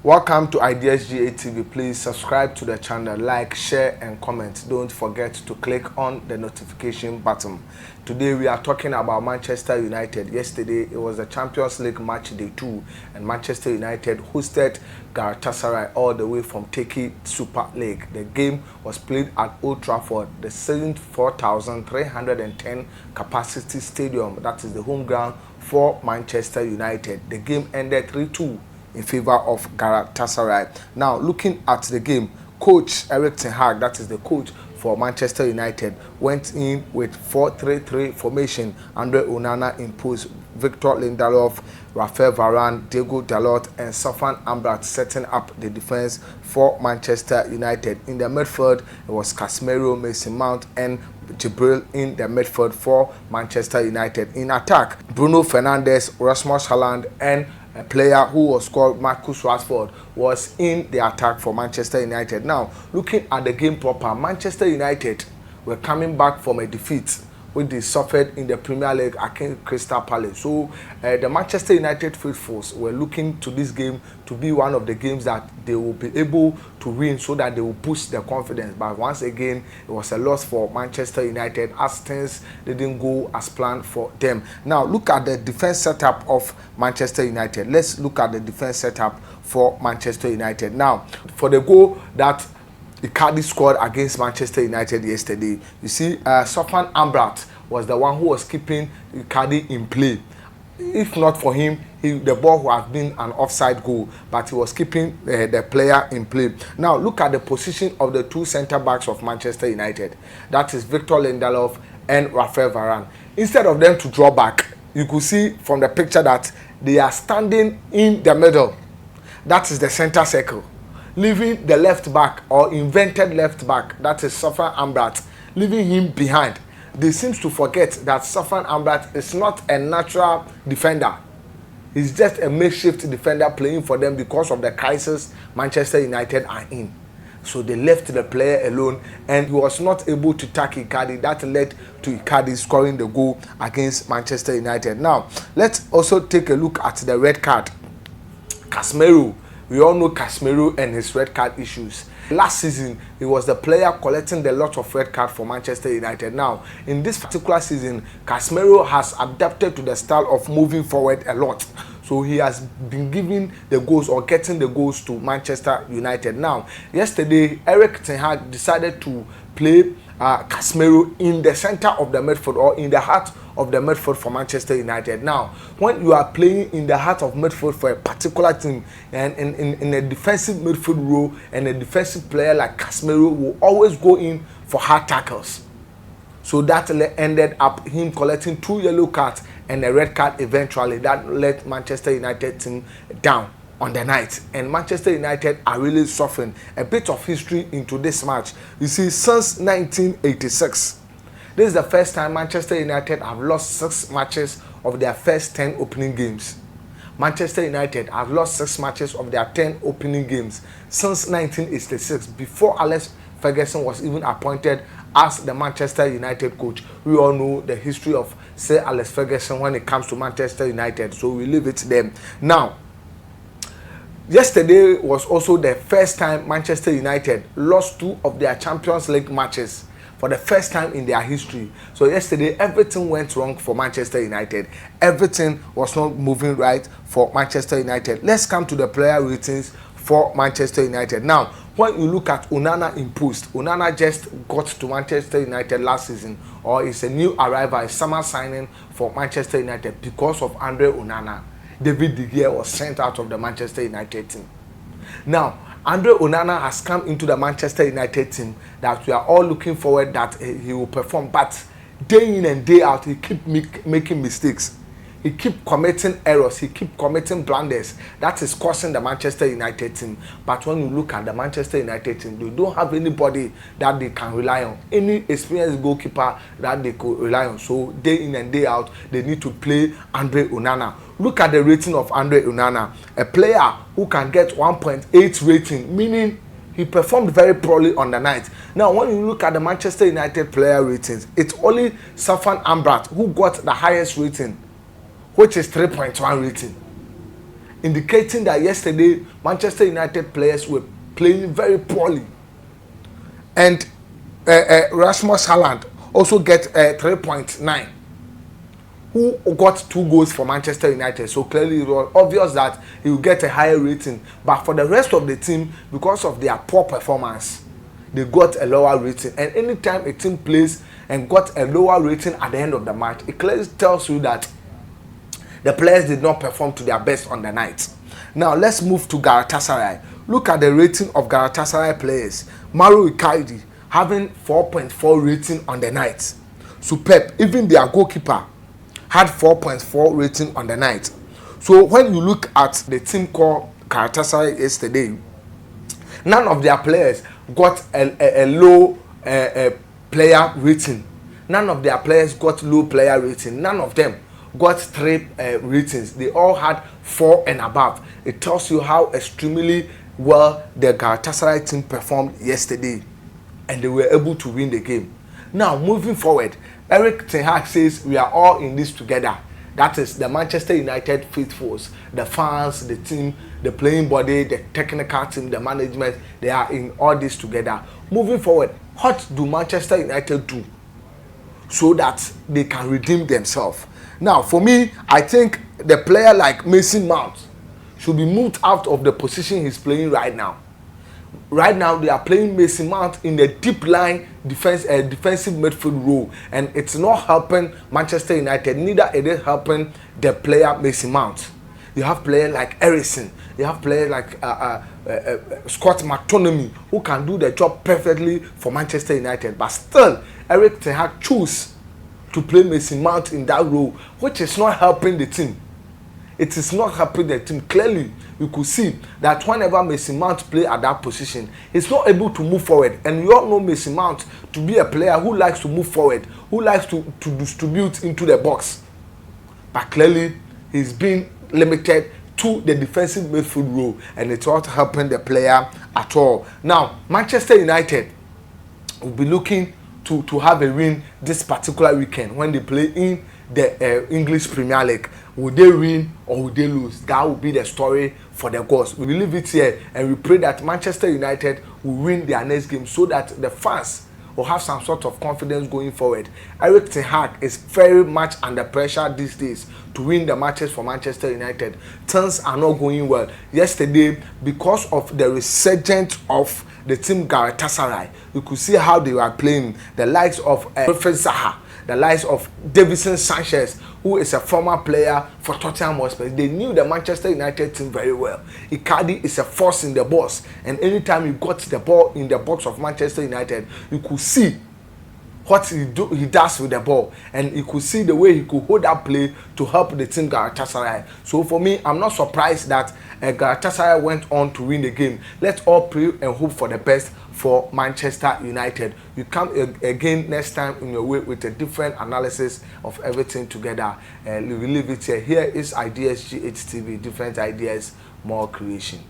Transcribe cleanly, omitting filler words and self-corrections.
Welcome to IDSGA TV. Please subscribe to the channel, like, share and comment. Don't forget to click on the notification button. Today we are talking about Manchester United. Yesterday it was the Champions League match day 2 and Manchester United hosted Galatasaray all the way from Turkey Super League. The game was played at Old Trafford, the 74,310 capacity stadium. That is the home ground for Manchester United. The game ended 3-2 in favor of Galatasaray. Now, looking at the game, coach Erik ten Hag, that is the coach for Manchester United, went in with 4-3-3 formation. Andre Onana imposed Victor Lindelof, Raphael Varane, Diego Dalot and Sofyan Amrabat setting up the defense for Manchester United. In the midfield, it was Casemiro, Mason Mount and Jibril in the midfield for Manchester United. In attack, Bruno Fernandes, Rasmus Haaland and a player who was called Marcus Rashford was in the attack for Manchester United. Now, looking at the game proper, Manchester United were coming back from a defeat which they suffered in the Premier League against Crystal Palace. So the Manchester United faithfuls were looking to this game to be one of the games that they will be able to win so that they will boost their confidence. But once again, it was a loss for Manchester United as things didn't go as planned for them. Now, look at the defense setup of Manchester United. Let's look at the defense setup for Manchester United. Now, for the goal that Icardi scored against Manchester United yesterday, you see, Sofyan Amrabat was the one who was keeping Icardi in play. If not for him, the ball would have been an offside goal, but he was keeping the player in play. Now, look at the position of the two centre backs of Manchester United. That is Victor Lindelof and Raphael Varane. Instead of them to draw back, you could see from the picture that they are standing in the middle. That is the centre circle, leaving the left back or invented left back, that is Sofyan Amrabat, leaving him behind. They seem to forget that Sofyan Amrabat is not a natural defender. He's just a makeshift defender playing for them because of the crisis Manchester United are in. So they left the player alone and he was not able to tackle Icardi. That led to Icardi scoring the goal against Manchester United. Now, let's also take a look at the red card. Casemiro. We all know Casemiro and his red card issues. Last season, he was the player collecting the lot of red card for Manchester United. Now, in this particular season, Casemiro has adapted to the style of moving forward a lot. So he has been giving the goals or getting the goals to Manchester United. Now, yesterday, Erik ten Hag decided to play Casemiro in the center of the midfield or in the heart of the midfield for Manchester United. Now, when you are playing in the heart of midfield for a particular team and in a defensive midfield role, and a defensive player like Casemiro will always go in for hard tackles. So that ended up him collecting 2 yellow cards and a red card eventually. That let Manchester United team down on the night, and Manchester United are really suffering. A bit of history into this match. You see, since 1986, this is the first time Manchester United have lost 6 matches of their first 10 opening games. Manchester United have lost 6 matches of their 10 opening games since 1986, before Alex Ferguson was even appointed as the Manchester United coach. We all know the history of Sir Alex Ferguson when it comes to Manchester United, so we leave it there. Now, yesterday was also the first time Manchester United lost 2 of their Champions League matches for the first time in their history. So yesterday, everything went wrong for Manchester United. Everything was not moving right for Manchester United. Let's come to the player ratings for Manchester United. Now, when you look at Onana in post, Onana just got to Manchester United last season, or is a new arrival, a summer signing for Manchester United because of Andre Onana. David De Gea was sent out of the Manchester United team. Now, Andre Onana has come into the Manchester United team that we are all looking forward that he will perform. But day in and day out, he keep making mistakes. He keep committing errors. He keep committing blunders. That is causing the Manchester United team. But when you look at the Manchester United team, they don't have anybody that they can rely on. Any experienced goalkeeper that they could rely on. So day in and day out, they need to play Andre Onana. Look at the rating of Andre Onana. A player who can get 1.8 rating, meaning he performed very poorly on the night. Now, when you look at the Manchester United player ratings, it's only Sofyan Amrabat who got the highest rating, which is 3.1 rating. indicating that yesterday Manchester United players were playing very poorly. And Rasmus Haaland also get 3.9, who got 2 goals for Manchester United. So clearly it was obvious that he will get a higher rating. But for the rest of the team, because of their poor performance, they got a lower rating. And anytime a team plays and got a lower rating at the end of the match, it clearly tells you that the players did not perform to their best on the night. Now let's move to Galatasaray. Look at the rating of Galatasaray players. Mauro Icardi having 4.4 rating on the night. Superb. Even their goalkeeper had 4.4 rating on the night. So when you look at the team called Galatasaray yesterday, none of their players got a low player rating. None of their players got low player rating. None of them got 3 ratings. They all had 4 and above. It tells you how extremely well the Galatasaray team performed yesterday, and they were able to win the game. Now moving forward, Erik ten Hag says we are all in this together. That is the Manchester United faithfuls, the fans, the team, the playing body, the technical team, the management. They are in all this together. Moving forward, what do Manchester United do so that they can redeem themselves? Now, for me, I think the player like Mason Mount should be moved out of the position he's playing right now. Right now, they are playing Mason Mount in the deep line defensive midfield role, and it's not helping Manchester United. Neither it is helping the player Mason Mount. You have players like Eriksen. You have players like Scott McTominay, who can do the job perfectly for Manchester United. But still, Erik ten Hag choose to play Mason Mount in that role, which is not helping the team. It is not helping the team. Clearly, you could see that whenever Mason Mount play at that position, he's not able to move forward. And you all know Mason Mount to be a player who likes to move forward, who likes to distribute into the box. But clearly, he's been limited to the defensive midfield role, and it's not helping the player at all. Now, Manchester United will be looking to have a win this particular weekend when they play in the English Premier League. Will they win or will they lose? That will be the story for the goals. We leave it here and we pray that Manchester United will win their next game so that the fans will have some sort of confidence going forward. Erik ten Hag is very much under pressure these days to win the matches for Manchester United. Things are not going well. Yesterday, because of the resurgence of the team Galatasaray, you could see how they were playing. The likes of Professor Zaha, the likes of Davinson Sanchez, who is a former player for Tottenham Hotspur. They knew the Manchester United team very well. Icardi is a force in the box, and anytime you got the ball in the box of Manchester United, you could see what he does with the ball, and you could see the way he could hold that play to help the team Galatasaray. So for me, I'm not surprised that Galatasaray went on to win the game. Let's all pray and hope for the best for Manchester United. You come again next time in your way with a different analysis of everything together. We leave it here. Here is Ideas GHTV, different ideas, more creation.